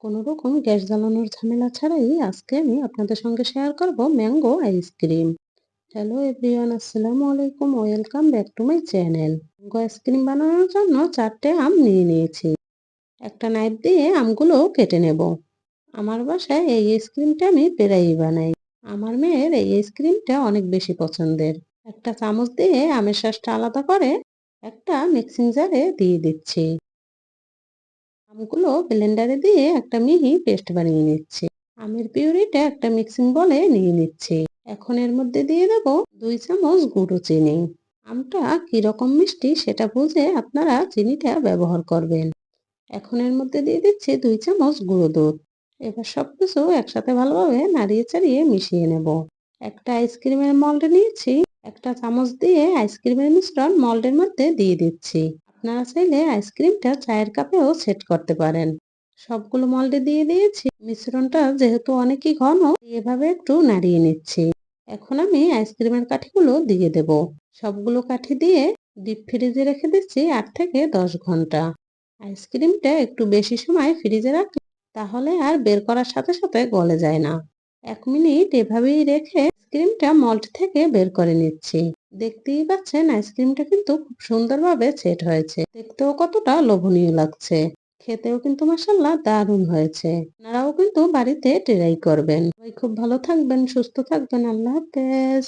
কোনো রকম গ্যাস জ্বালানোর ঝামেলা ছাড়াই আজকে আমি আপনাদের সঙ্গে শেয়ার করব ম্যাঙ্গো আইসক্রিম। হ্যালো এভরিওয়ান, আসসালামু আলাইকুম, welcome back to my channel. Mango ice cream বানানোর জন্য 4টে আম নিয়ে নিয়েছি। একটা নাইফ দিয়ে আমগুলো কেটে নেব। আমার বাসায় এই আইসক্রিমটা আমি প্রায়ই বানাই। আমার মেয়ের এই আইসক্রিমটা অনেক বেশি পছন্দের। একটা চামচ দিয়ে আমের শাঁসটা আলাদা করে একটা মিক্সিং জারে দিয়ে দিচ্ছি। আমগুলো ব্লেন্ডারে দিয়ে একটা মিহি পেস্ট বানিয়ে নিচ্ছি। আমের পিউরিটা একটা মিক্সিং বলে নিয়ে নিচ্ছি। এখন এর মধ্যে দিয়ে দেব 2 চামচ গুঁড়ো চিনি। আমটা কিরকম মিষ্টি সেটা বুঝে আপনারা চিনিটা ব্যবহার করবেন। এখন এর মধ্যে দিয়ে দিচ্ছি 2 চামচ গুঁড়ো দুধ। এবার সবকিছু একসাথে ভালোভাবে নাড়িয়ে চাড়িয়ে মিশিয়ে নেব। একটা আইসক্রিমের মল্ড নিয়েছি। একটা চামচ দিয়ে আইসক্রিমের মিশ্রণ মল্ডের মধ্যে দিয়ে দিচ্ছি। আপনারা চাইলে আইসক্রিমটা চায়ের কাপেও সেট করতে পারেন। সবগুলো মল্ডে দিয়ে দিয়েছি। মিশ্রণটা যেহেতু অনেকই ঘন, এভাবে একটু নাড়িয়ে নিচ্ছি। এখন আমি আইসক্রিমের কাঠিগুলো দিয়ে দেব। সবগুলো কাঠি দিয়ে ডিপ ফ্রিজে রেখে দিচ্ছি 8 থেকে 10 ঘন্টা। আইসক্রিমটা একটু বেশি সময় ফ্রিজে রাখলে তাহলে আর বের করার সাথে সাথে গলে যায় না। 1 মিনিট এভাবেই রেখে আইসক্রিমটা মল্ট থেকে বের করে নিচ্ছি। দেখতেই পাচ্ছেন আইসক্রিমটা কিন্তু খুব সুন্দরভাবে সেট হয়েছে। দেখতেও কতটা লোভনীয় লাগছে। খেতেও কিন্তু মাশাআল্লাহ দারুণ হয়েছে। আপনারাও কিন্তু বাড়িতে ট্রাই করবেন। সবাই খুব ভালো থাকবেন, সুস্থ থাকবেন। আল্লাহ হাফেজ।